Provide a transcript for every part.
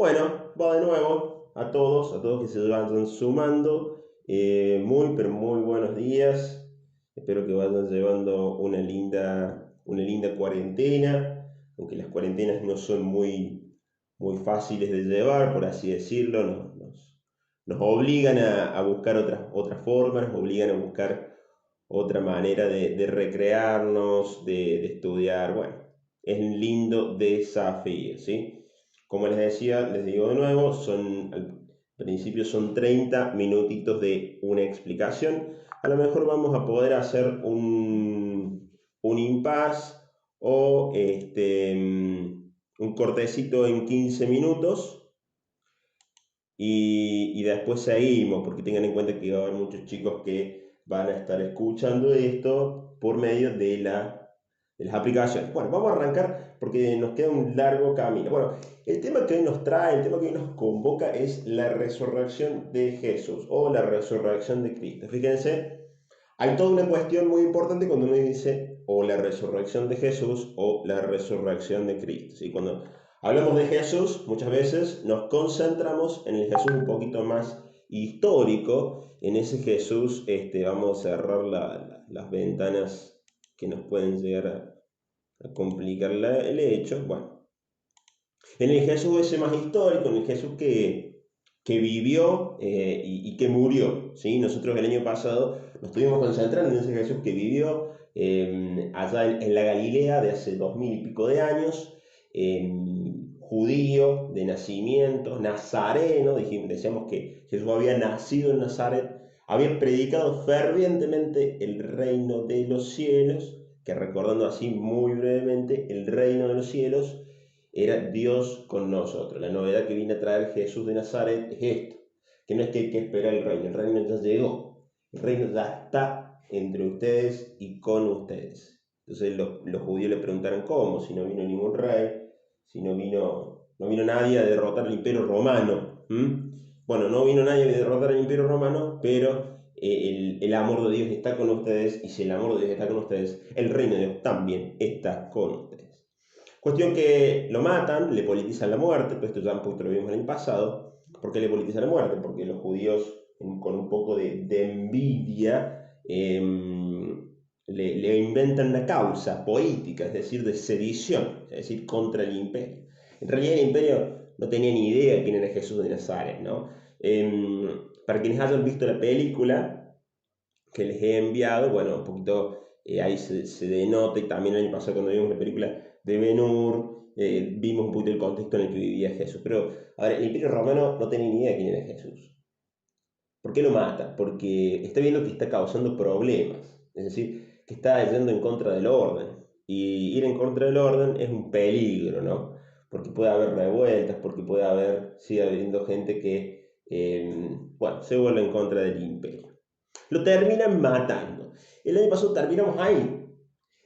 Bueno, va de nuevo a todos que se vayan sumando. Muy, pero muy buenos días. Espero que vayan llevando una linda cuarentena, aunque las cuarentenas no son muy fáciles de llevar, por así decirlo. Nos obligan a buscar otras formas, nos obligan a buscar otra manera de recrearnos, de estudiar. Bueno, es un lindo desafío, ¿sí? Como les decía, les digo de nuevo, al principio son 30 minutitos de una explicación. A lo mejor vamos a poder hacer un impasse o un cortecito en 15 minutos y después seguimos, porque tengan en cuenta que va a haber muchos chicos que van a estar escuchando esto por medio de las aplicaciones. Bueno, vamos a arrancar porque nos queda un largo camino. Bueno, el tema que hoy nos trae, el tema que hoy nos convoca es la resurrección de Jesús o la resurrección de Cristo. Fíjense, hay toda una cuestión muy importante cuando uno dice o la resurrección de Jesús o la resurrección de Cristo. ¿Sí? Cuando hablamos de Jesús, muchas veces nos concentramos en el Jesús un poquito más histórico. En ese Jesús vamos a cerrar las ventanas que nos pueden llegar a complicar el hecho. Bueno, en el Jesús ese más histórico, en el Jesús que vivió y que murió. ¿Sí? Nosotros el año pasado nos estuvimos concentrando en ese Jesús que vivió allá en la Galilea de hace 2000 y pico de años, judío de nacimiento, nazareno, decíamos que Jesús había nacido en Nazaret, había predicado fervientemente el reino de los cielos, que recordando así muy brevemente, el reino de los cielos era Dios con nosotros. La novedad que viene a traer Jesús de Nazaret es esto, que no es que hay que esperar el reino ya llegó, el reino ya está entre ustedes y con ustedes. Entonces los judíos le preguntaron cómo, si no vino ningún rey, si no vino nadie a derrotar al imperio romano. Bueno, no vino nadie a derrotar al imperio romano, pero el amor de Dios está con ustedes, y si el amor de Dios está con ustedes, el reino de Dios también está con ustedes. Cuestión que lo matan, le politizan la muerte, todo esto ya un poquito lo vimos el año pasado. ¿Por qué le politizan la muerte? Porque los judíos, con un poco de envidia, le inventan una causa política, es decir, de sedición, es decir, contra el imperio. En realidad el imperio no tenía ni idea de quién era Jesús de Nazaret, ¿no? Para quienes hayan visto la película que les he enviado, bueno, un poquito ahí se denota, y también el año pasado cuando vimos la película de Ben-Hur, vimos un poquito el contexto en el que vivía Jesús. Pero, a ver, el Imperio Romano no tenía ni idea de quién era Jesús. ¿Por qué lo mata? Porque está viendo que está causando problemas, es decir, que está yendo en contra del orden. Y ir en contra del orden es un peligro, ¿no? Porque puede haber revueltas, porque sigue habiendo gente que, bueno, se vuelve en contra del imperio. Lo terminan matando. El año pasado terminamos ahí.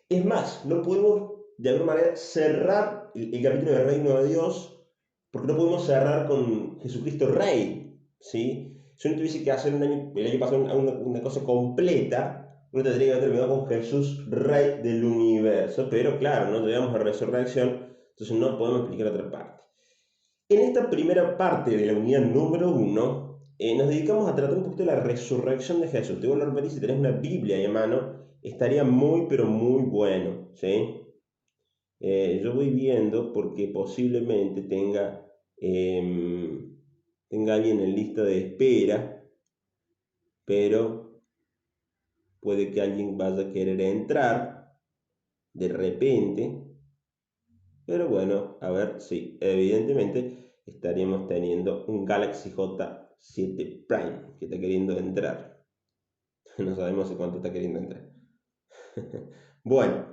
Es más, no pudimos de alguna manera cerrar el capítulo del reino de Dios, porque no pudimos cerrar con Jesucristo Rey. ¿Sí? Si uno tuviese que hacer el año pasado una cosa completa, uno tendría que haber terminado con Jesús Rey del universo. Pero claro, no llegamos a la resurrección, entonces no podemos explicar otra parte. En esta primera parte de la unidad número 1, nos dedicamos a tratar un poquito de la resurrección de Jesús. Te vuelvo a repetir, si tenés una Biblia ahí a mano, estaría muy, pero muy bueno, ¿sí? Yo voy viendo porque posiblemente tenga alguien en lista de espera, pero puede que alguien vaya a querer entrar de repente. Pero bueno, a ver, sí, evidentemente estaríamos teniendo un Galaxy J7 Prime que está queriendo entrar. No sabemos de cuánto está queriendo entrar. Bueno,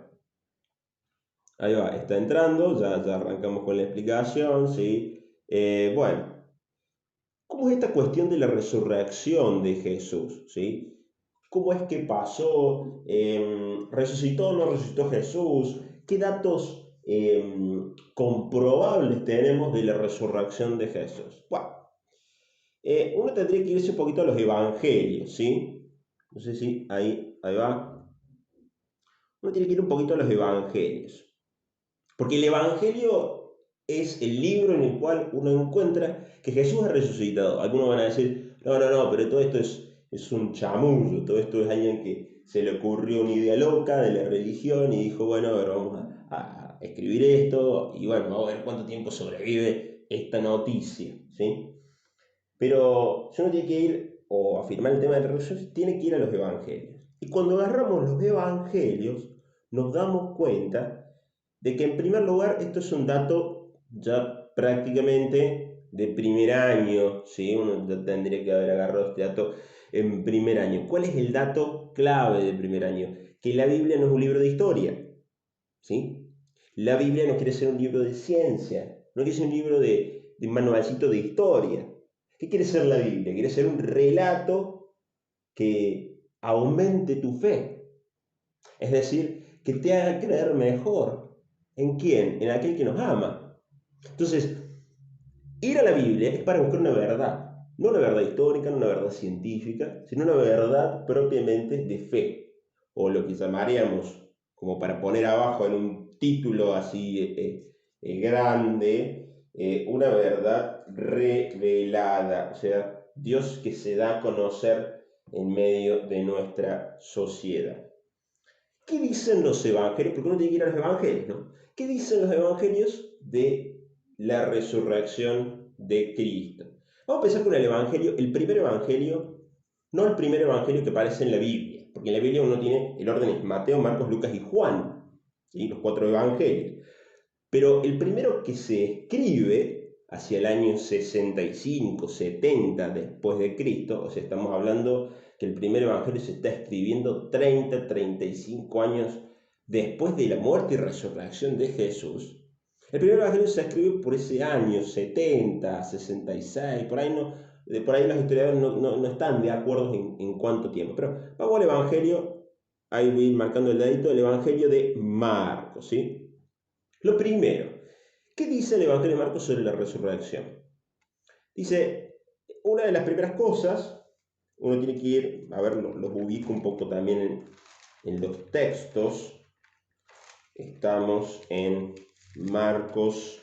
ahí va, está entrando, ya arrancamos con la explicación, ¿sí? Bueno, ¿cómo es esta cuestión de la resurrección de Jesús? ¿Sí? ¿Cómo es que pasó? ¿Resucitó o no resucitó Jesús? ¿Qué datos comprobables tenemos de la resurrección de Jesús? Bueno, uno tendría que irse un poquito a los evangelios, ¿sí? No sé si ahí va. Uno tiene que ir un poquito a los evangelios. Porque el evangelio es el libro en el cual uno encuentra que Jesús ha resucitado. Algunos van a decir, no, pero todo esto es un chamullo, todo esto es alguien que se le ocurrió una idea loca de la religión y dijo, bueno, a ver, vamos a escribir esto y bueno, vamos a ver cuánto tiempo sobrevive esta noticia, ¿sí? Pero yo no tiene que ir, o afirmar el tema de la religión, tiene que ir a los evangelios. Y cuando agarramos los evangelios, nos damos cuenta de que en primer lugar esto es un dato ya prácticamente de primer año, ¿sí? Uno ya tendría que haber agarrado este dato en primer año. ¿Cuál es el dato clave de primer año? Que la Biblia no es un libro de historia, ¿sí? La Biblia no quiere ser un libro de ciencia, no quiere ser un libro de manualcito de historia. ¿Qué quiere ser la Biblia? Quiere ser un relato que aumente tu fe, es decir, que te haga creer mejor. ¿En quién? En aquel que nos ama. Entonces, ir a la Biblia es para buscar una verdad, no una verdad histórica, no una verdad científica, sino una verdad propiamente de fe, o lo que llamaríamos, como para poner abajo en un título así grande, una verdad revelada, o sea, Dios que se da a conocer en medio de nuestra sociedad. ¿Qué dicen los evangelios? Porque uno tiene que ir a los evangelios, ¿no? ¿Qué dicen los evangelios de la resurrección de Cristo? Vamos a empezar con el evangelio, el primer evangelio, no el primer evangelio que aparece en la Biblia, porque en la Biblia uno tiene, el orden es Mateo, Marcos, Lucas y Juan, ¿sí? Los 4 evangelios. Pero el primero que se escribe hacia el año 65, 70 después de Cristo, o sea, estamos hablando que el primer evangelio se está escribiendo 30, 35 años después de la muerte y resurrección de Jesús. El primer evangelio se escribe por ese año 70, 66, por ahí los historiadores no están de acuerdo en cuánto tiempo. Pero vamos al evangelio, ahí voy marcando el dedito, el evangelio de Marcos, ¿sí? Lo primero, ¿qué dice el Evangelio de Marcos sobre la resurrección? Dice, una de las primeras cosas, uno tiene que ir, a ver, los ubico un poco también en los textos. Estamos en Marcos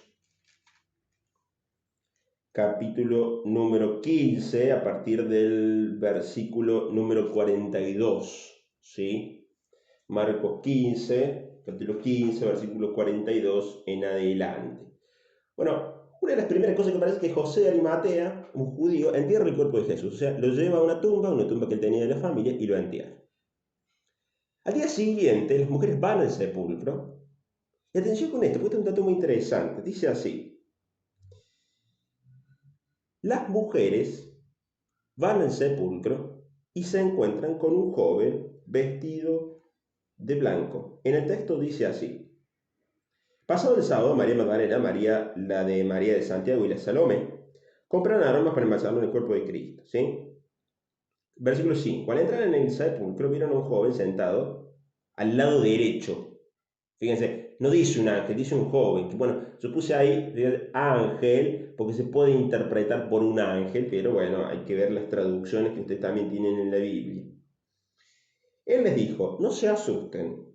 capítulo número 15, a partir del versículo número 42, ¿sí? Marcos 15, capítulo 15, versículo 42 en adelante. Bueno, una de las primeras cosas que parece es que José de Arimatea, un judío, entierra el cuerpo de Jesús. O sea, lo lleva a una tumba que él tenía de la familia, y lo entierra. Al día siguiente, las mujeres van al sepulcro. Y atención con esto, porque este es un dato muy interesante. Dice así: las mujeres van al sepulcro y se encuentran con un joven vestido de blanco. En el texto dice así: pasado el sábado, María Magdalena, María, la de María de Santiago y la Salomé, compraron aromas para envasadarlo en el cuerpo de Cristo, ¿sí? Versículo 5. Al entrar en el sepulcro, vieron a un joven sentado al lado derecho. Fíjense, no dice un ángel, dice un joven. Que bueno, yo puse ahí ángel porque se puede interpretar por un ángel, pero bueno, hay que ver las traducciones que ustedes también tienen en la Biblia. Él les dijo: no se asusten.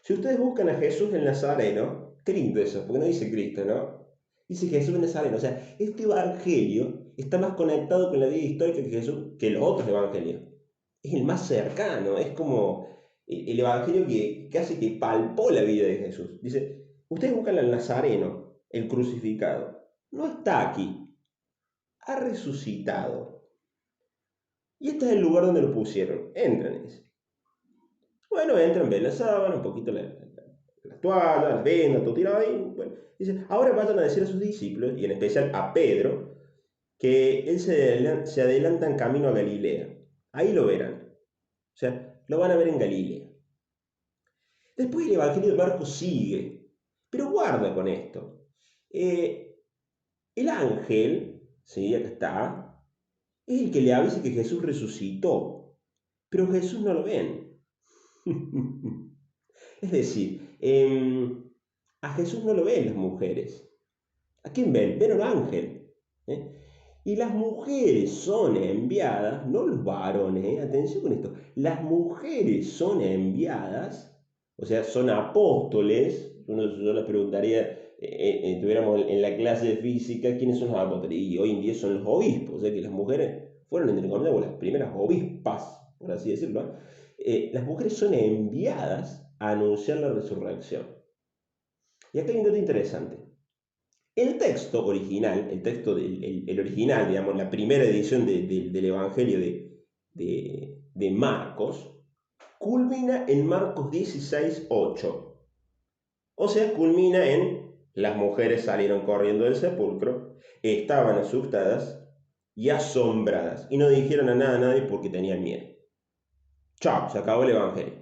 Si ustedes buscan a Jesús el Nazareno, qué lindo eso, porque no dice Cristo, ¿no? Dice Jesús el Nazareno. O sea, este evangelio está más conectado con la vida histórica que Jesús que los otros evangelios. Es el más cercano, es como el evangelio que hace que palpó la vida de Jesús. Dice, ustedes buscan al Nazareno, el crucificado. No está aquí, ha resucitado. Y este es el lugar donde lo pusieron. Entran, dice. Bueno, entran, ven la sábana, un poquito la toalla, las vendas, todo tirado ahí. Bueno, dice, ahora vayan a decir a sus discípulos, y en especial a Pedro, que él se adelanta en camino a Galilea. Ahí lo verán. O sea, lo van a ver en Galilea. Después el Evangelio de Marcos sigue, pero guarda con esto. El ángel, ¿sí? Acá está, es el que le avisa que Jesús resucitó, pero Jesús no lo ven. Es decir, a Jesús no lo ven las mujeres. ¿A quién ven? Ven a un ángel. ¿Eh? Y las mujeres son enviadas, no los varones, atención con esto, las mujeres son enviadas, o sea, son apóstoles. Yo les preguntaría, tuviéramos en la clase de física quiénes son los apóstoles, y hoy en día son los obispos, o sea que las mujeres fueron, entre comillas, las primeras obispas, por así decirlo. Las mujeres son enviadas a anunciar la resurrección. Y acá hay un dato interesante. El texto original, el original, digamos, la primera edición del Evangelio de Marcos, culmina en Marcos 16:8. O sea, culmina en: las mujeres salieron corriendo del sepulcro, estaban asustadas y asombradas, y no dijeron a nadie porque tenían miedo. Chao, se acabó el Evangelio.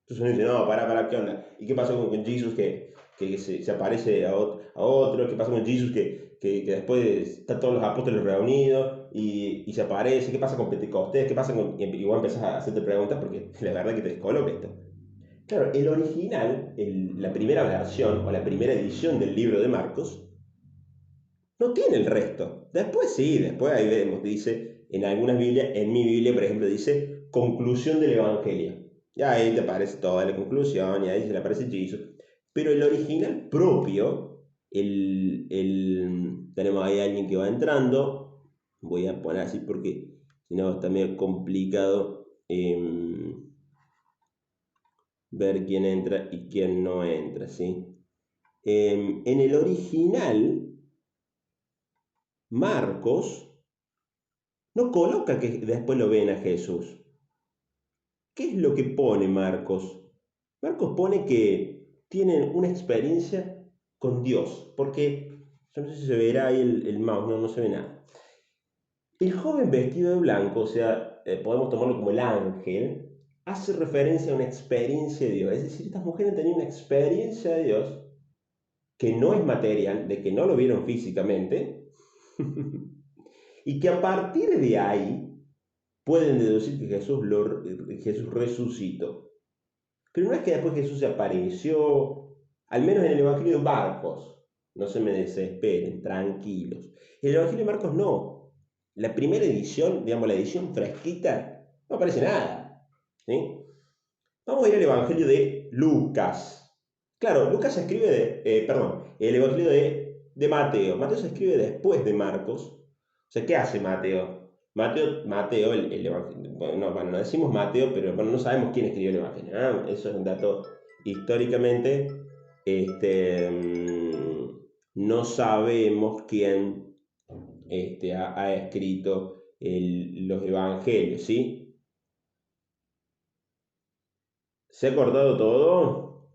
Entonces uno dice: no, para, ¿qué onda? ¿Y qué pasó con Jesús que se aparece a otro? ¿Qué pasó con Jesús que después están todos los apóstoles reunidos y se aparece? ¿Qué pasa con Pentecostés? ¿Qué pasa con...? Igual empezás a hacerte preguntas porque la verdad que te descoloca esto. Claro, el original, la primera versión o la primera edición del libro de Marcos, no tiene el resto. Después sí, después ahí vemos, dice en algunas Biblias, en mi Biblia, por ejemplo, dice conclusión del Evangelio. Ya ahí te aparece toda la conclusión y ahí se le aparece Jesús. Pero el original propio, tenemos ahí a alguien que va entrando. Voy a poner así porque si no está medio complicado ver quién entra y quién no entra, ¿sí? En el original, Marcos no coloca que después lo ven a Jesús. ¿Qué es lo que pone Marcos? Marcos pone que tienen una experiencia con Dios, porque yo no sé si se verá ahí el mouse, no se ve nada. El joven vestido de blanco, o sea, podemos tomarlo como el ángel, hace referencia a una experiencia de Dios. Es decir, estas mujeres tenían una experiencia de Dios que no es material, de que no lo vieron físicamente, y que a partir de ahí pueden deducir que Jesús resucitó. Pero no es que después Jesús se apareció, al menos en el Evangelio de Marcos. No se me desesperen, tranquilos. En el Evangelio de Marcos no. La primera edición, digamos la edición fresquita, no aparece nada. ¿Sí? Vamos a ir al Evangelio de Lucas. Claro, Lucas se escribe el Evangelio de Mateo. Mateo se escribe después de Marcos. O sea, ¿qué hace Mateo? Mateo el Evangelio. Bueno, no decimos Mateo, pero bueno, no sabemos quién escribió el Evangelio. Eso es un dato históricamente. No sabemos quién ha escrito los Evangelios, ¿sí? ¿Se ha cortado todo?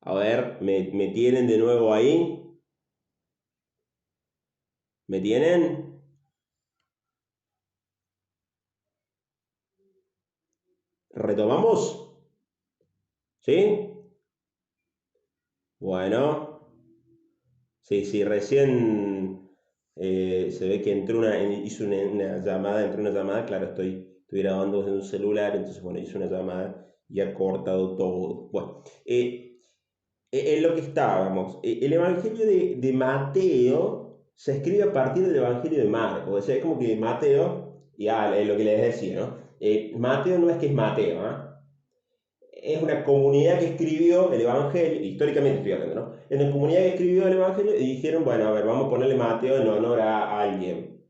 A ver, ¿me tienen de nuevo ahí? ¿Me tienen? ¿Retomamos? ¿Sí? Bueno, sí, recién se ve que hizo una llamada, entró una llamada, claro, estoy grabando desde un celular, entonces bueno, hizo una llamada y ha cortado todo. Bueno, en lo que estábamos, el Evangelio de Mateo se escribe a partir del Evangelio de Marcos, o sea, es como que Mateo, ya es lo que les decía, ¿no? Mateo no es que es Mateo, ¿ah? Es una comunidad que escribió el Evangelio, históricamente estoy hablando, ¿no? Es una comunidad que escribió el Evangelio y dijeron: bueno, a ver, vamos a ponerle Mateo en honor a alguien.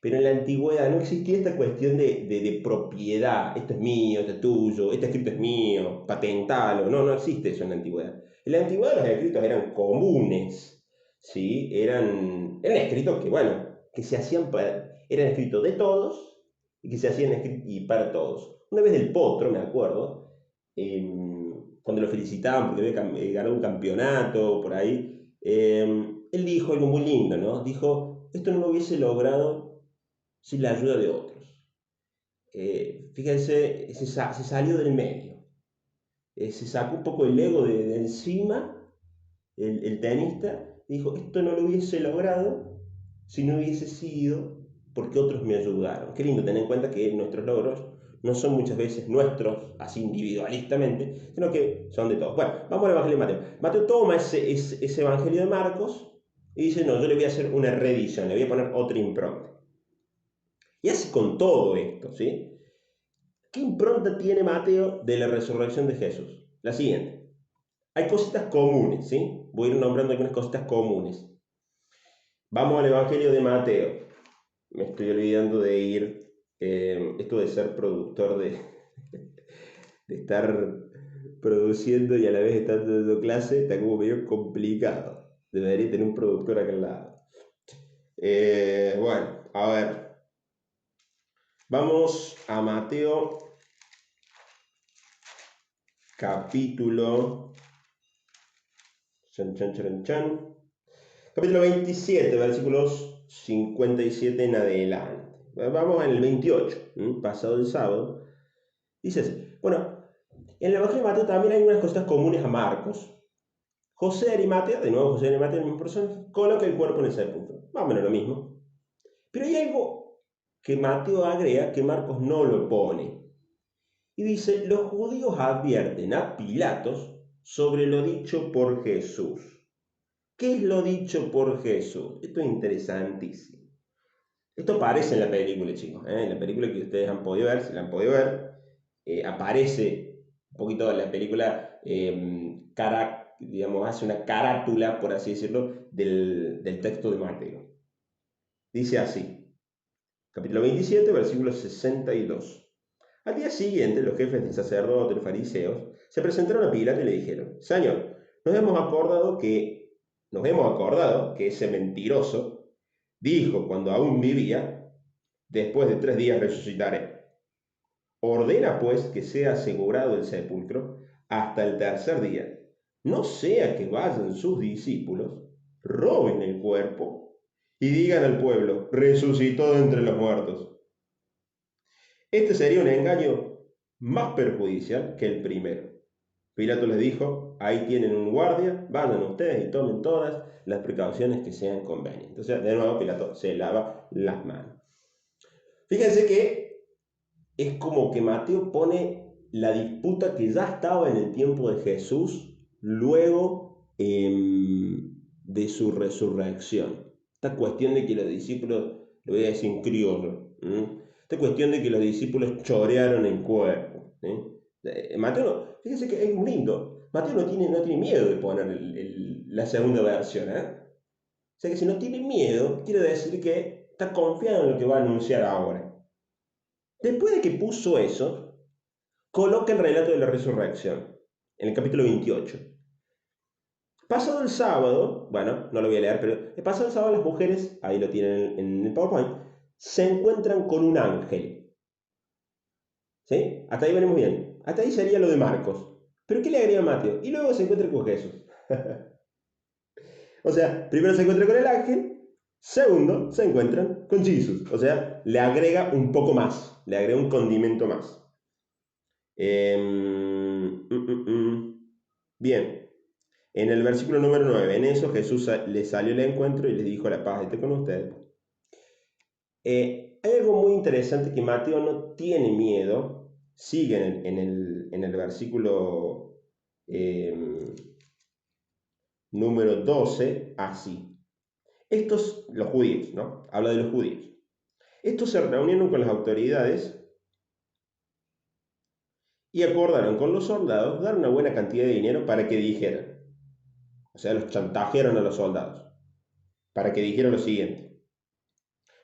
Pero en la antigüedad no existía esta cuestión de propiedad: esto es mío, esto es tuyo, este escrito es mío, patentalo. No existe eso en la antigüedad. En la antigüedad los escritos eran comunes, ¿sí? Eran escritos que, bueno, que se hacían eran escritos de todos y que se hacían y para todos. Una vez del Potro, me acuerdo, cuando lo felicitaban porque había ganado un campeonato por ahí, él dijo algo muy lindo, ¿no? Dijo: esto no lo hubiese logrado sin la ayuda de otros. Fíjense, se salió del medio. Se sacó un poco el ego de encima, el tenista, y dijo: esto no lo hubiese logrado si no hubiese sido porque otros me ayudaron. Qué lindo tener en cuenta que nuestros logros no son muchas veces nuestros, así individualistamente, sino que son de todos. Bueno, vamos al Evangelio de Mateo. Mateo toma ese Evangelio de Marcos y dice: no, yo le voy a hacer una reedición, le voy a poner otra impronta. Y así con todo esto, ¿sí? ¿Qué impronta tiene Mateo de la resurrección de Jesús? La siguiente: hay cositas comunes, ¿sí? Voy a ir nombrando algunas cositas comunes. Vamos al Evangelio de Mateo. Me estoy olvidando de ir, esto de ser productor, de estar produciendo y a la vez estar dando clase, está como medio complicado. Debería tener un productor acá al lado. Bueno, a ver. Vamos a Mateo capítulo... Chan, chan, chan, chan. Capítulo 27, versículos 57 en adelante. Vamos en el 28, pasado el sábado. Dice así. Bueno, en el Evangelio de Mateo también hay unas cosas comunes a Marcos. José de Arimatea, de nuevo José de Arimatea, el mismo personaje, coloca el cuerpo en el sepulcro. Más o menos lo mismo. Pero hay algo que Mateo agrega que Marcos no lo pone. Y dice, los judíos advierten a Pilatos sobre lo dicho por Jesús. ¿Qué es lo dicho por Jesús? Esto es interesantísimo. Esto aparece en la película, chicos. En la película que ustedes han podido ver, si la han podido ver, aparece un poquito en la película, digamos, hace una carátula, por así decirlo, del texto de Mateo. Dice así, capítulo 27, versículo 62. Al día siguiente, los jefes de sacerdotes, los fariseos, se presentaron a Pilato y le dijeron, Señor, nos hemos acordado que ese mentiroso dijo cuando aún vivía, después de 3 días resucitaré. Ordena pues que sea asegurado el sepulcro hasta el tercer día, no sea que vayan sus discípulos, roben el cuerpo y digan al pueblo, resucitó de entre los muertos. Este sería un engaño más perjudicial que el primero. Pilato les dijo, ahí tienen un guardia, vayan ustedes y tomen todas las precauciones que sean convenientes. Entonces, de nuevo, Pilato se lava las manos. Fíjense que es como que Mateo pone la disputa que ya estaba en el tiempo de Jesús, luego de su resurrección. Esta cuestión de que los discípulos, lo voy a decir en criollo, esta cuestión de que los discípulos chorearon el cuerpo. Mateo, fíjense que es muy lindo. Mateo no tiene miedo de poner la segunda versión. O sea que si no tiene miedo, quiere decir que está confiado en lo que va a anunciar ahora. Después de que puso eso, coloca el relato de la resurrección, en el capítulo 28. Pasado el sábado, bueno, no lo voy a leer, pero pasado el sábado las mujeres, ahí lo tienen en el PowerPoint, se encuentran con un ángel. ¿Sí? Hasta ahí venimos bien. Hasta ahí sería lo de Marcos. ¿Pero qué le agrega Mateo? Y luego se encuentra con Jesús. O sea, primero se encuentra con el ángel, segundo se encuentran con Jesús. O sea, le agrega un poco más, le agrega un condimento más. Bien, en el versículo número 9, en eso Jesús le salió al encuentro y les dijo, la paz esté con ustedes. Hay algo muy interesante que Mateo no tiene miedo, sigue en el versículo número 12, así. Estos, los judíos, ¿no? Habla de los judíos. Estos se reunieron con las autoridades y acordaron con los soldados dar una buena cantidad de dinero para que dijeran. O sea, los chantajearon a los soldados para que dijeran lo siguiente.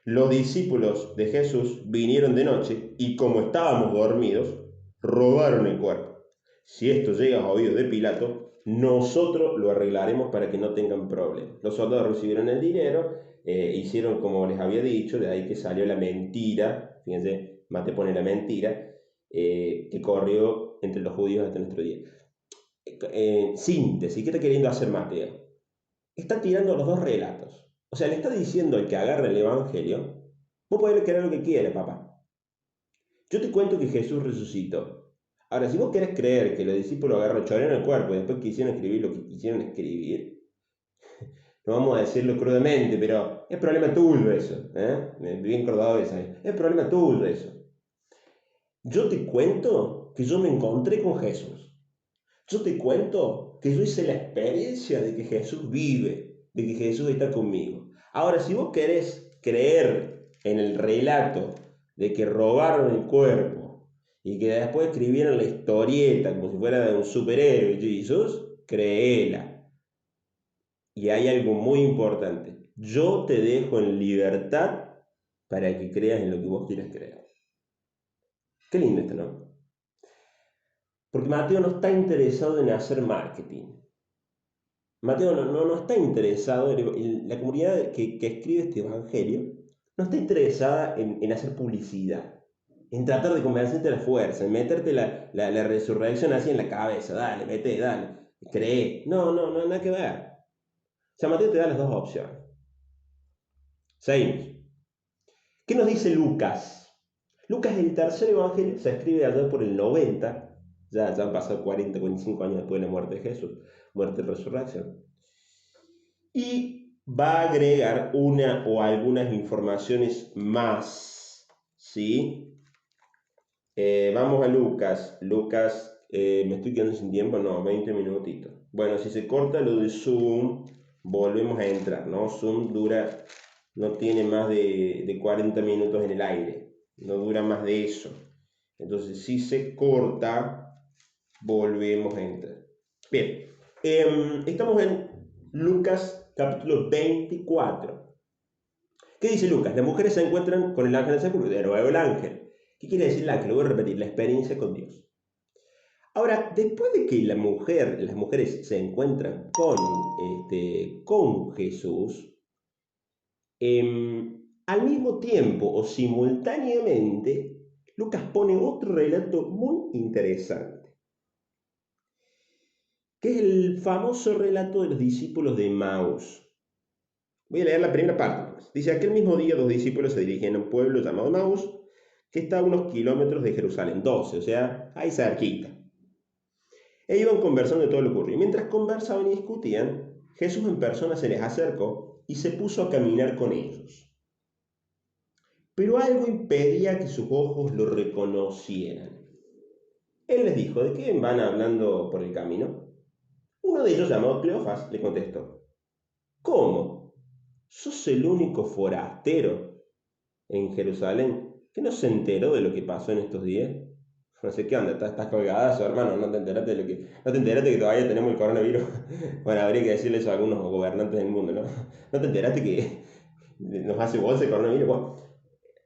Los discípulos de Jesús vinieron de noche y como estábamos dormidos, robaron el cuerpo. Si esto llega a oídos de Pilato, nosotros lo arreglaremos para que no tengan problemas. Los soldados recibieron el dinero, hicieron como les había dicho, de ahí que salió la mentira, fíjense, Mateo pone la mentira, que corrió entre los judíos hasta nuestro día. Síntesis, ¿qué está queriendo hacer Mateo? Está tirando los dos relatos. O sea, le está diciendo al que agarra el Evangelio, vos podés creer lo que quieras, papá. Yo te cuento que Jesús resucitó. Ahora, si vos querés creer que los discípulos agarraron, chorearon el cuerpo y después quisieron escribir lo que quisieron escribir, no vamos a decirlo crudamente, pero es problema tuyo eso. Bien cordobés ahí. Es problema tuyo eso. Yo te cuento que yo me encontré con Jesús. Yo te cuento que yo hice la experiencia de que Jesús vive, de que Jesús está conmigo. Ahora, si vos querés creer en el relato de que robaron el cuerpo y que después escribieron la historieta como si fuera de un superhéroe, Jesús, créela. Y hay algo muy importante. Yo te dejo en libertad para que creas en lo que vos quieras creer. Qué lindo esto, ¿no? Porque Mateo no está interesado en hacer marketing. Mateo no está interesado, la comunidad que escribe este evangelio, no está interesada en hacer publicidad, en tratar de convencerte a la fuerza, en meterte la resurrección así en la cabeza, dale, vete, dale, cree. No, nada que ver. O sea, Mateo te da las dos opciones. Seguimos. ¿Qué nos dice Lucas? Lucas, el tercer evangelio, se escribe allá por el 90, ya han pasado 40, 45 años después de la muerte de Jesús, muerte y resurrección. Y va a agregar una o algunas informaciones más, ¿sí? Vamos a Lucas. Lucas, me estoy quedando sin tiempo, no, 20 minutitos. Bueno, si se corta lo de Zoom, volvemos a entrar, ¿no? Zoom dura, no tiene más de 40 minutos en el aire, no dura más de eso. Entonces, si se corta, volvemos a entrar. Bien, estamos en Lucas capítulo 24. ¿Qué dice Lucas? Las mujeres se encuentran con el ángel del sepulcro, de nuevo el ángel. ¿Qué quiere decir el ángel? Lo voy a repetir, la experiencia con Dios. Ahora, después de que las mujeres se encuentran con Jesús, al mismo tiempo o simultáneamente, Lucas pone otro relato muy interesante, que es el famoso relato de los discípulos de Maús. Voy a leer la primera parte, pues. Dice, aquel mismo día 2 discípulos se dirigían a un pueblo llamado Maús, que está a unos kilómetros de Jerusalén, 12, o sea, ahí cerquita. E iban conversando de todo lo ocurrido. Mientras conversaban y discutían, Jesús en persona se les acercó y se puso a caminar con ellos. Pero algo impedía que sus ojos lo reconocieran. Él les dijo, ¿de qué van hablando por el camino? Uno de ellos, llamado Cleofas, le contestó, ¿cómo? ¿Sos el único forastero en Jerusalén que no se enteró de lo que pasó en estos días? No sé qué onda, estás colgadazo, hermano, no te enteraste de no te enteraste que todavía tenemos el coronavirus. Bueno, habría que decirle eso a algunos gobernantes del mundo, ¿no? No te enteraste que nos hace bolsa el coronavirus. Bueno,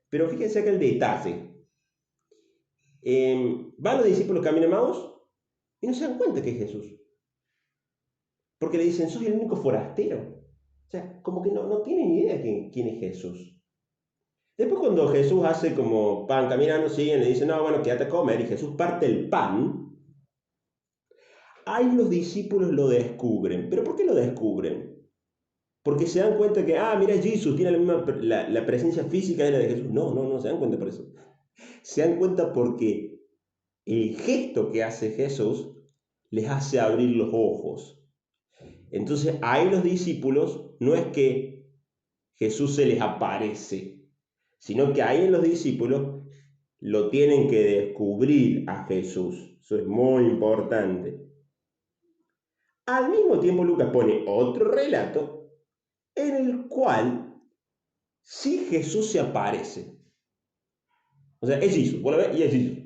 pero fíjense acá el detalle. Van los discípulos camino a Maús y no se dan cuenta que es Jesús. Porque le dicen, soy el único forastero. O sea, como que no tienen ni idea quién es Jesús. Después cuando Jesús hace como pan caminando, siguen, le dicen, no, bueno, quédate a comer, y Jesús parte el pan, ahí los discípulos lo descubren. ¿Pero por qué lo descubren? Porque se dan cuenta que, mira, Jesús tiene la presencia física de la de Jesús. No, se dan cuenta por eso. Se dan cuenta porque el gesto que hace Jesús les hace abrir los ojos. Entonces ahí los discípulos no es que Jesús se les aparece, sino que ahí en los discípulos lo tienen que descubrir a Jesús. Eso es muy importante. Al mismo tiempo Lucas pone otro relato en el cual sí Jesús se aparece. O sea, es Jesús, vos lo ves y es Jesús.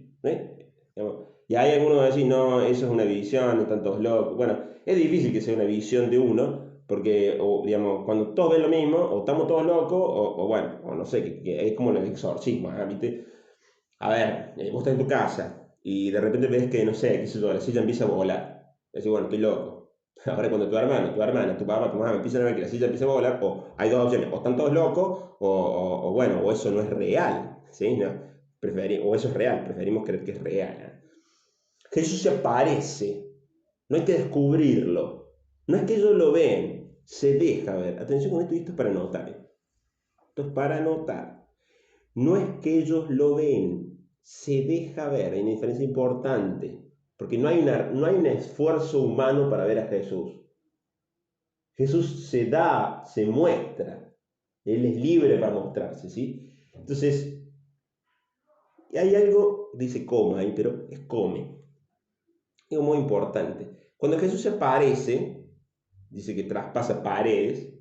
Y hay algunos que dicen, no, eso es una visión, están todos locos. Bueno, es difícil que sea una visión de uno, porque, digamos, cuando todos ven lo mismo, o estamos todos locos, o bueno, o no sé, que es como los exorcismos, ¿viste? A ver, vos estás en tu casa y de repente ves que, no sé, qué sé yo, la silla empieza a volar. Decís, bueno, estoy loco. Ahora cuando tu hermana, tu papá, tu mamá empiezan a ver que la silla empieza a volar, o hay dos opciones, o están todos locos, o bueno, o eso no es real, ¿sí? ¿No? O eso es real, preferimos creer que es real, ¿eh? Jesús se aparece, no hay que descubrirlo, no es que ellos lo ven, se deja ver. Atención con esto, y esto es para notar, ¿eh? Esto es para notar. No es que ellos lo ven, se deja ver. Hay una diferencia importante, porque no hay un esfuerzo humano para ver a Jesús. Jesús se da, se muestra, Él es libre para mostrarse, ¿sí? Entonces, hay algo, dice coma ahí, pero es come. Algo muy importante. Cuando Jesús se aparece, dice que traspasa paredes,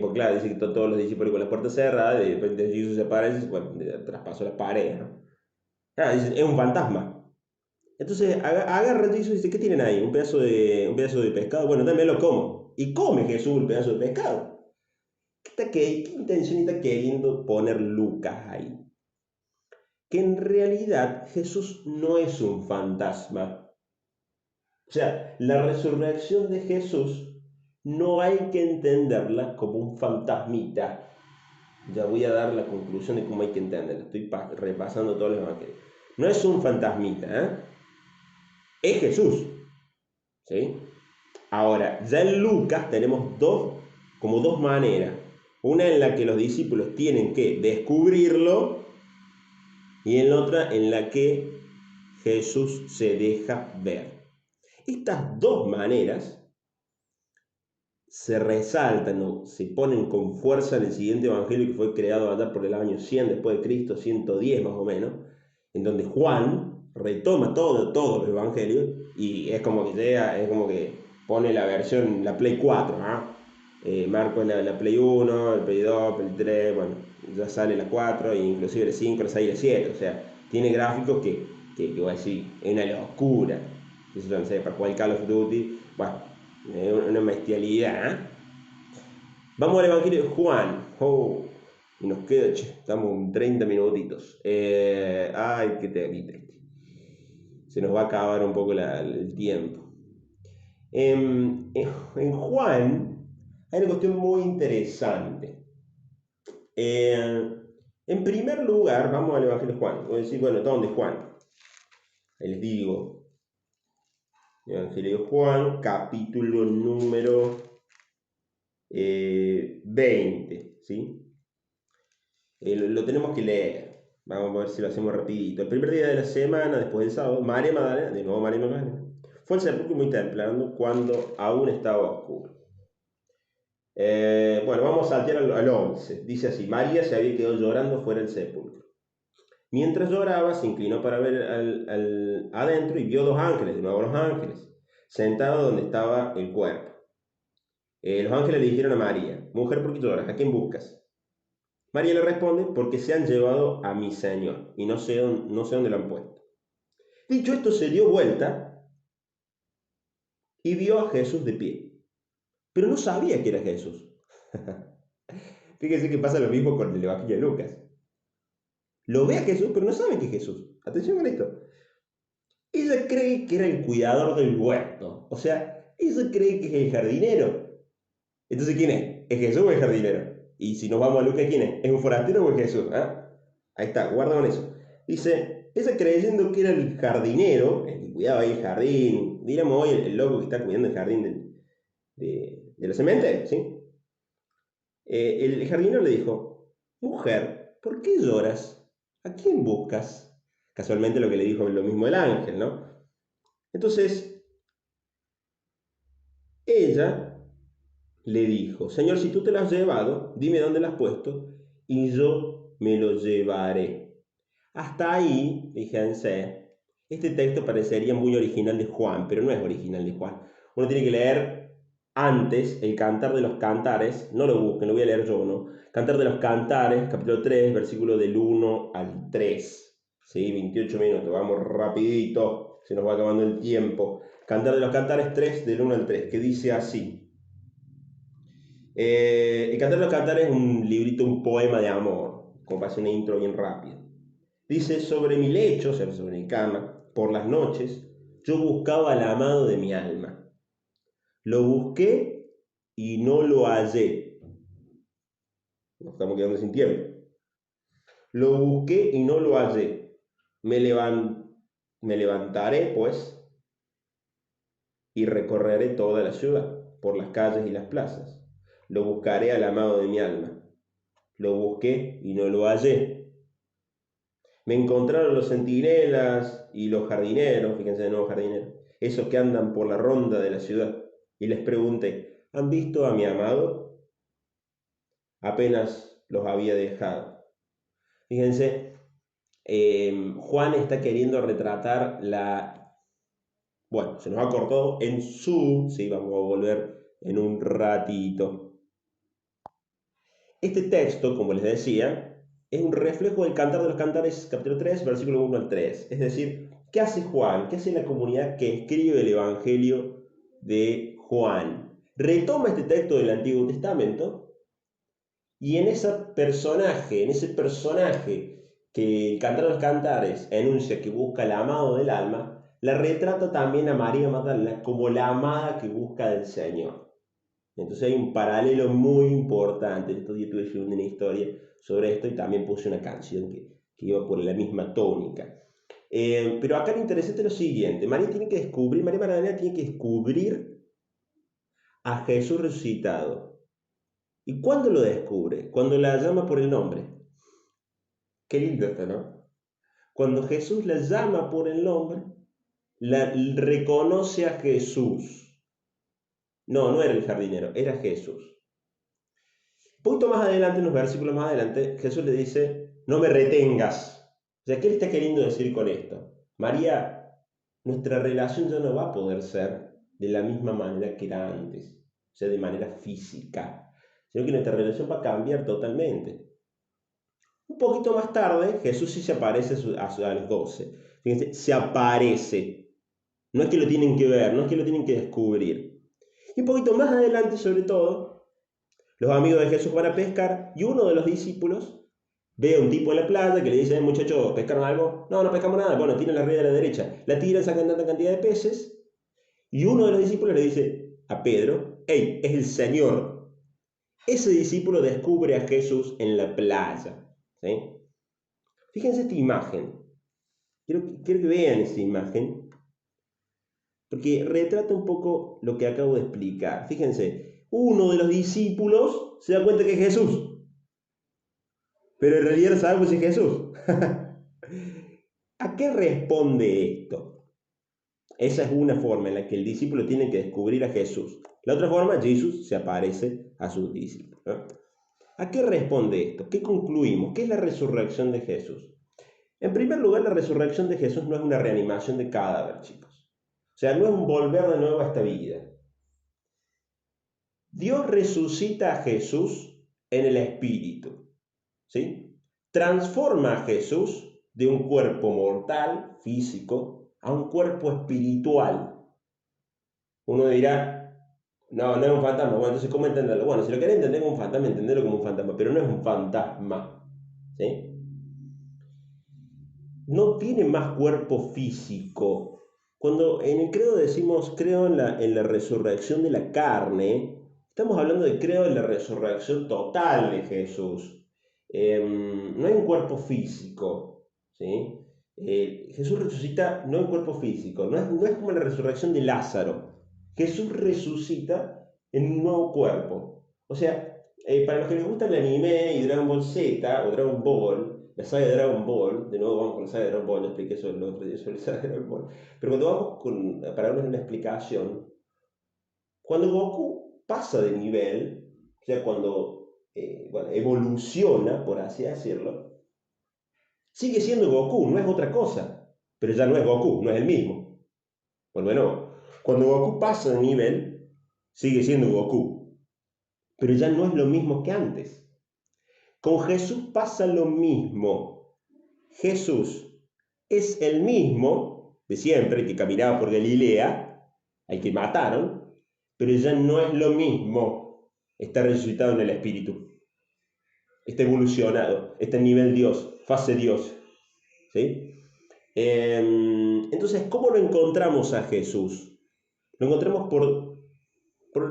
porque claro, dice que todos los discípulos con la puerta cerrada, y de repente Jesús se aparece, bueno, traspasó las paredes, ¿no? Claro, dice, es un fantasma. Entonces agarra Jesús y dice, ¿qué tienen ahí? Un pedazo de pescado. Bueno, también lo como. Y come Jesús el pedazo de pescado. ¿Qué intención está queriendo poner Lucas ahí? Que en realidad Jesús no es un fantasma. O sea, la resurrección de Jesús no hay que entenderla como un fantasmita. Ya voy a dar la conclusión de cómo hay que entenderla. Estoy repasando todos los evangelios. No es un fantasmita, ¿eh? Es Jesús. ¿Sí? Ahora, ya en Lucas tenemos como dos maneras. Una en la que los discípulos tienen que descubrirlo y en la otra en la que Jesús se deja ver. Estas dos maneras se resaltan o se ponen con fuerza en el siguiente evangelio que fue creado allá por el año 100 después de Cristo, 110 más o menos, en donde Juan retoma todos los evangelios y es como que llega, es como que pone la versión, la Play 4, ¿no? Marco la Play 1, el Play 2, el Play 3, bueno, ya sale la 4, e inclusive el 5, el 6 y el 7, o sea, tiene gráficos que voy a decir, es una locura, eso no sé, para jugar el Call of Duty, bueno, una bestialidad, ¿eh? Vamos al Evangelio de Juan. Oh, y nos queda, che, estamos en 30 minutitos. Ay, qué triste. Se nos va a acabar un poco el tiempo. En Juan hay una cuestión muy interesante. En primer lugar, vamos al Evangelio de Juan. Voy a decir, bueno, ¿dónde Juan? Ahí les digo. Evangelio de Juan, capítulo número 20, ¿sí? Lo tenemos que leer. Vamos a ver si lo hacemos rapidito. El primer día de la semana, después del sábado, María Magdalena, de nuevo María Magdalena, fue al sepulcro muy temprano cuando aún estaba oscuro. Bueno, vamos a saltear al 11. Dice así, María se había quedado llorando fuera del sepulcro. Mientras lloraba, se inclinó para ver adentro y vio dos ángeles, de nuevo los ángeles, sentados donde estaba el cuerpo. Los ángeles le dijeron a María, mujer, ¿por qué lloras? ¿A quién buscas? María le responde, porque se han llevado a mi Señor y no sé dónde lo han puesto. Dicho esto, se dio vuelta y vio a Jesús de pie, pero no sabía que era Jesús. Fíjense que pasa lo mismo con el Evangelio de Lucas. Lo ve a Jesús, pero no sabe que es Jesús. Atención con esto. Ella cree que era el cuidador del huerto. O sea, ella cree que es el jardinero. Entonces, ¿quién es? ¿Es Jesús o el jardinero? Y si nos vamos a Lucas, ¿quién es? ¿Es un forastero o es Jesús? ¿Ah? Ahí está, guarda con eso. Dice, ella creyendo que era el jardinero, el que cuidaba ahí el jardín, diríamos hoy el loco que está cuidando el jardín de los cementerios, ¿sí? El jardinero le dijo, mujer, ¿por qué lloras? ¿A quién buscas? Casualmente lo que le dijo lo mismo el ángel, ¿no? Entonces, ella le dijo, Señor, si tú te lo has llevado, dime dónde lo has puesto y yo me lo llevaré. Hasta ahí, fíjense, este texto parecería muy original de Juan, pero no es original de Juan. Uno tiene que leer antes el Cantar de los Cantares, no lo busquen, lo voy a leer yo, ¿no? Cantar de los Cantares, capítulo 3, versículo del 1 al 3. ¿Sí? 28 minutos, vamos rapidito, se nos va acabando el tiempo. Cantar de los Cantares 3, del 1 al 3, que dice así. El Cantar de los Cantares es un librito, un poema de amor, como para hacer una intro bien rápida. Dice, sobre mi lecho, o sea, sobre mi cama, por las noches, yo buscaba al amado de mi alma. Lo busqué y no lo hallé. Nos estamos quedando sin tiempo. Lo busqué y no lo hallé. Me levantaré, pues, y recorreré toda la ciudad, por las calles y las plazas. Lo buscaré al amado de mi alma. Lo busqué y no lo hallé. Me encontraron los centinelas y los jardineros, fíjense de nuevo jardineros, esos que andan por la ronda de la ciudad. Y les pregunté, ¿han visto a mi amado? Apenas los había dejado. Fíjense, Juan está queriendo retratar Bueno, se nos ha cortado sí, vamos a volver en un ratito. Este texto, como les decía, es un reflejo del Cantar de los Cantares, capítulo 3, versículo 1 al 3. Es decir, ¿Qué hace Juan? ¿Qué hace la comunidad que escribe el Evangelio de Juan? Retoma este texto del Antiguo Testamento y en ese personaje que el Cantar de los Cantares enuncia que busca el amado del alma, la retrata también a María Magdalena como la amada que busca del Señor. Entonces hay un paralelo muy importante. Estos días estuve escribiendo una historia sobre esto y también puse una canción que iba por la misma tónica. Pero acá lo interesante es lo siguiente. María Magdalena tiene que descubrir a Jesús resucitado. ¿Y cuándo lo descubre? Cuando la llama por el nombre. Qué lindo esto, ¿no? Cuando Jesús la llama por el nombre, la reconoce a Jesús. No, no era el jardinero, era Jesús. Un poquito más adelante, en los versículos más adelante, Jesús le dice, no me retengas. O sea, ¿qué le está queriendo decir con esto? María, nuestra relación ya no va a poder ser de la misma manera que era antes, o sea, de manera física, sino que nuestra relación va a cambiar totalmente. Un poquito más tarde, Jesús sí se aparece a los 12. Fíjense, se aparece. No es que lo tienen que ver, no es que lo tienen que descubrir. Y un poquito más adelante, sobre todo, los amigos de Jesús van a pescar y uno de los discípulos ve a un tipo en la playa que le dice, muchachos, ¿pescaron algo? No, no pescamos nada. Bueno, tiran la red de la derecha. La tiran, sacan tanta cantidad de peces. Y uno de los discípulos le dice a Pedro, hey, es el Señor. Ese discípulo descubre a Jesús en la playa. ¿Sí? Fíjense esta imagen. Quiero que vean esta imagen, porque retrata un poco lo que acabo de explicar. Fíjense, uno de los discípulos se da cuenta que es Jesús, pero en realidad no sabemos si es Jesús. ¿A qué responde esto? Esa es una forma en la que el discípulo tiene que descubrir a Jesús. La otra forma, Jesús se aparece a sus discípulos, ¿no? ¿A qué responde esto? ¿Qué concluimos? ¿Qué es la resurrección de Jesús? En primer lugar, la resurrección de Jesús no es una reanimación de cadáver, chicos. O sea, no es un volver de nuevo a esta vida. Dios resucita a Jesús en el Espíritu, ¿sí? Transforma a Jesús de un cuerpo mortal, físico, a un cuerpo espiritual. Uno dirá, no, no es un fantasma. Bueno, entonces, ¿cómo entenderlo? Bueno, si lo querés entender como un fantasma, entenderlo como un fantasma, pero no es un fantasma, ¿sí? No tiene más cuerpo físico. Cuando en el credo decimos creo en la resurrección de la carne, estamos hablando de creo en la resurrección total de Jesús. No hay un cuerpo físico, ¿sí? Jesús resucita no en cuerpo físico, no es como la resurrección de Lázaro. Jesús resucita en un nuevo cuerpo. O sea, para los que les gusta el anime y Dragon Ball Z o Dragon Ball, la saga de Dragon Ball, de nuevo vamos con la saga de Dragon Ball, no expliqué eso el otro día sobre la saga de Dragon Ball, pero cuando para darles una explicación, cuando Goku pasa de nivel, o sea, cuando bueno, evoluciona, por así decirlo, sigue siendo Goku, no es otra cosa, pero ya no es Goku, no es el mismo. Pues bueno, cuando Goku pasa de nivel, sigue siendo Goku, pero ya no es lo mismo que antes. Con Jesús pasa lo mismo. Jesús es el mismo de siempre que caminaba por Galilea, al que mataron, pero ya no es lo mismo. Está resucitado en el Espíritu. Está evolucionado. Está en nivel Dios, fase Dios. ¿Sí? Entonces, ¿cómo lo encontramos a Jesús? Lo encontramos por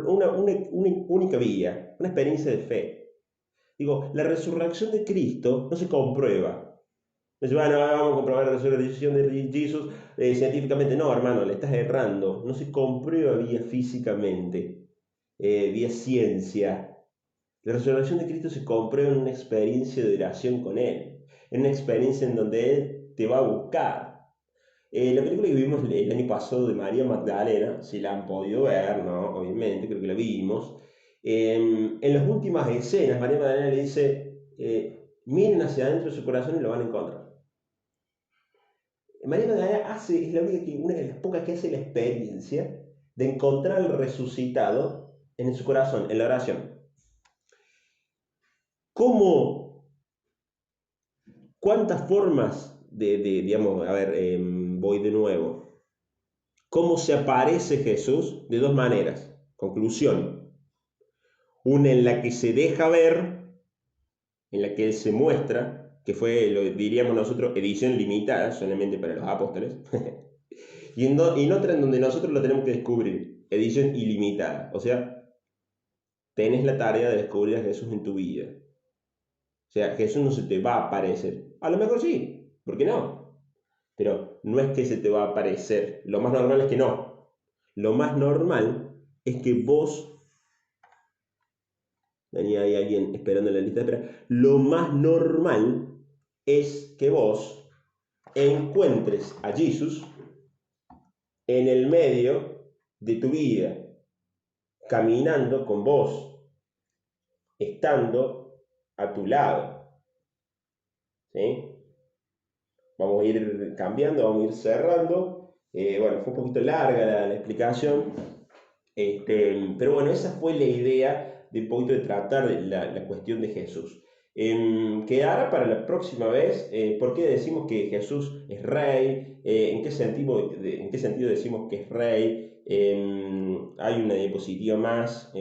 una única vía, una experiencia de fe. Digo, la resurrección de Cristo no se comprueba. No se bueno, vamos a comprobar la resurrección de Jesús científicamente. No, hermano, le estás errando. No se comprueba vía físicamente, vía ciencia. La resurrección de Cristo se comprueba en una experiencia de oración con Él, en una experiencia en donde Él te va a buscar. La película que vimos el año pasado de María Magdalena, si la han podido ver, ¿no? Obviamente, creo que la vimos. En las últimas escenas, María Magdalena le dice, miren hacia adentro de su corazón y lo van a encontrar. María Magdalena es una de las pocas que hace la experiencia de encontrar al resucitado en su corazón, en la oración. ¿Cómo? ¿Cuántas formas digamos, a ver, voy de nuevo. ¿Cómo se aparece Jesús? De dos maneras. Conclusión. Una en la que se deja ver, en la que Él se muestra, que fue, lo diríamos nosotros, edición limitada, solamente para los apóstoles, y otra en donde nosotros lo tenemos que descubrir, edición ilimitada. O sea, tenés la tarea de descubrir a Jesús en tu vida. O sea, Jesús no se te va a aparecer. A lo mejor sí, ¿por qué no? Pero no es que se te va a aparecer. Lo más normal es que no. Lo más normal es que vos... Tenía ahí alguien esperando en la lista de espera. Lo más normal es que vos encuentres a Jesús en el medio de tu vida, caminando con vos, estando a tu lado. ¿Sí? Vamos a ir cambiando, vamos a ir cerrando. Bueno, fue un poquito larga la explicación, pero bueno, esa fue la idea de un poquito de tratar la cuestión de Jesús. Quedará para la próxima vez por qué decimos que Jesús es rey, en qué sentido decimos que es rey. Hay una diapositiva más,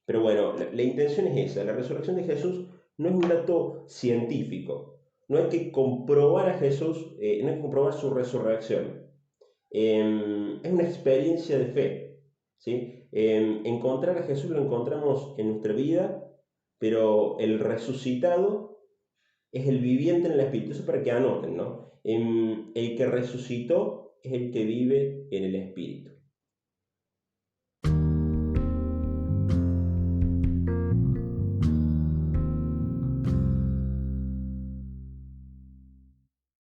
pero bueno, la intención es esa. La resurrección de Jesús no es un dato científico, no hay que comprobar a Jesús, no hay que comprobar su resurrección. Es una experiencia de fe, ¿sí? Encontrar a Jesús lo encontramos en nuestra vida, pero el resucitado es el viviente en el Espíritu. Eso para que anoten, ¿no? El que resucitó es el que vive en el Espíritu.